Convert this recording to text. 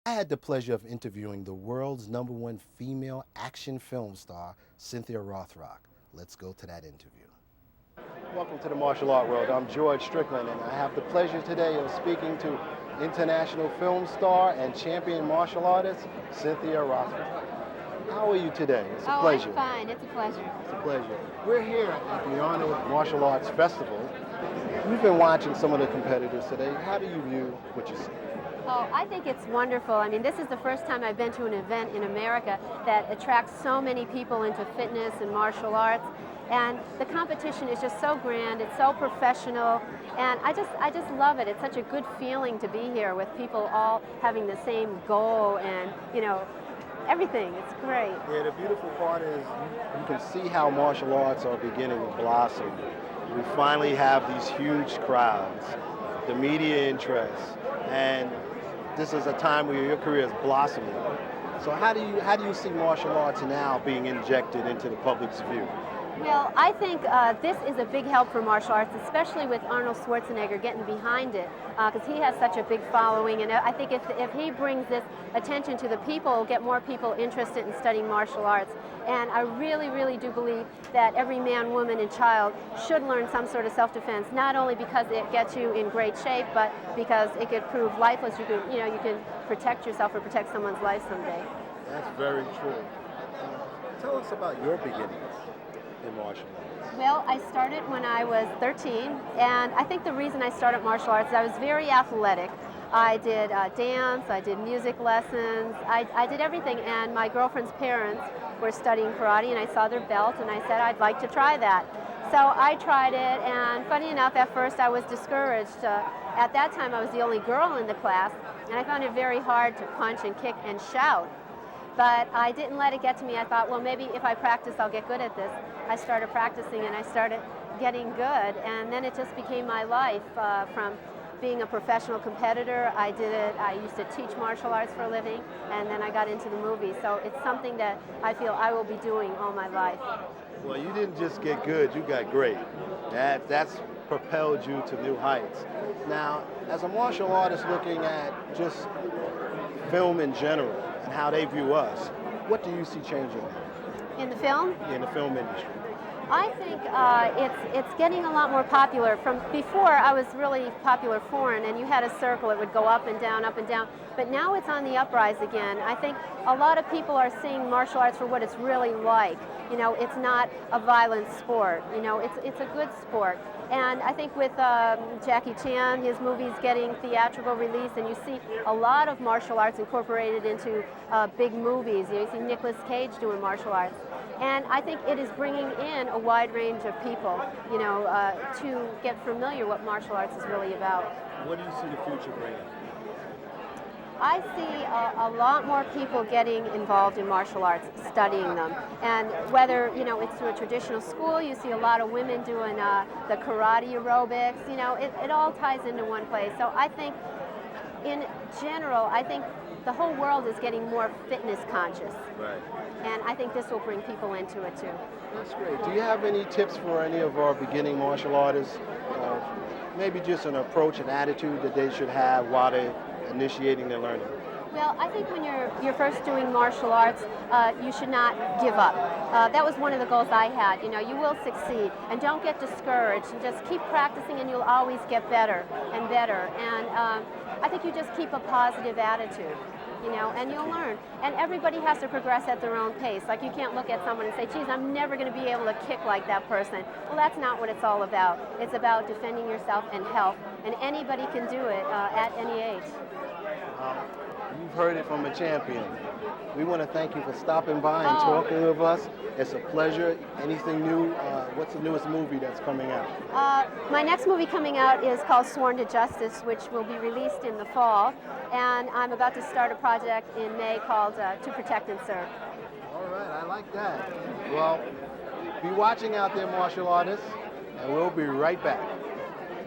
I had the pleasure of interviewing the world's #1 female action film star, Cynthia Rothrock. Let's go to that interview. Welcome to the martial art world. I'm George Strickland, and I have the pleasure today of speaking to international film star and champion martial artist, Cynthia Rothrock. How are you today? It's a pleasure. I'm fine. It's a pleasure. It's a pleasure. We're here at the Arnold Martial Arts Festival. You've been watching some of the competitors today. How do you view what you see? Oh, I think it's wonderful. I mean, this is the first time I've been to an event in America that attracts so many people into fitness and martial arts. And the competition is just so grand, it's so professional, and I just love it. It's such a good feeling to be here with people all having the same goal and, everything. It's great. Yeah, the beautiful part is you can see how martial arts are beginning to blossom. We finally have these huge crowds, the media interest, and this is a time where your career is blossoming. So how do you see martial arts now being injected into the public's view? Well, I think this is a big help for martial arts, especially with Arnold Schwarzenegger getting behind it, because he has such a big following, and I think if he brings this attention to the people, it'll get more people interested in studying martial arts. And I really, really do believe that every man, woman, and child should learn some sort of self-defense, not only because it gets you in great shape, but because it could prove lifeless. You can protect yourself or protect someone's life someday. That's very true. Tell us about your beginnings in martial arts. Well, I started when I was 13, and I think the reason I started martial arts is I was very athletic. I did dance, I did music lessons, I did everything, and my girlfriend's parents were studying karate, and I saw their belt, and I said I'd like to try that. So I tried it, and funny enough, at first I was discouraged. At that time, I was the only girl in the class, and I found it very hard to punch and kick and shout. But I didn't let it get to me. I thought, well, maybe if I practice, I'll get good at this. I started practicing, and I started getting good, and then it just became my life. From being a professional competitor, I used to teach martial arts for a living, and then I got into the movies. So it's something that I feel I will be doing all my life. Well, you didn't just get good, you got great. That's propelled you to new heights. Now, as a martial artist looking at just film in general and how they view us, what do you see changing? In the film? In the film industry. I think it's getting a lot more popular. From before, I was really popular foreign, and you had a circle, it would go up and down, but now it's on the uprise again. I think a lot of people are seeing martial arts for what it's really like. It's not a violent sport. It's a good sport. And I think with Jackie Chan, his movies getting theatrical release, and you see a lot of martial arts incorporated into big movies. You see Nicolas Cage doing martial arts. And I think it is bringing in a wide range of people, to get familiar what martial arts is really about. What do you see the future bringing? I see a lot more people getting involved in martial arts, studying them. And whether, it's through a traditional school, you see a lot of women doing the karate aerobics, it all ties into one place. So I think, in general, the whole world is getting more fitness conscious. Right. And I think this will bring people into it too. That's great. Do you have any tips for any of our beginning martial artists? Maybe just an approach and attitude that they should have while they're initiating their learning? Well, I think when you're first doing martial arts, you should not give up. That was one of the goals I had. You will succeed, and don't get discouraged, and just keep practicing, and you'll always get better and better. And I think you just keep a positive attitude, and you'll learn. And everybody has to progress at their own pace. Like, you can't look at someone and say, geez, I'm never going to be able to kick like that person. Well, that's not what it's all about. It's about defending yourself and health, and anybody can do it at any age. You've heard it from a champion. We want to thank you for stopping by and talking with us. It's a pleasure. Anything new? What's the newest movie that's coming out? My next movie coming out is called Sworn to Justice, which will be released in the fall. And I'm about to start a project in May called To Protect and Serve. All right, I like that. Well, be watching out there, martial artists, and we'll be right back.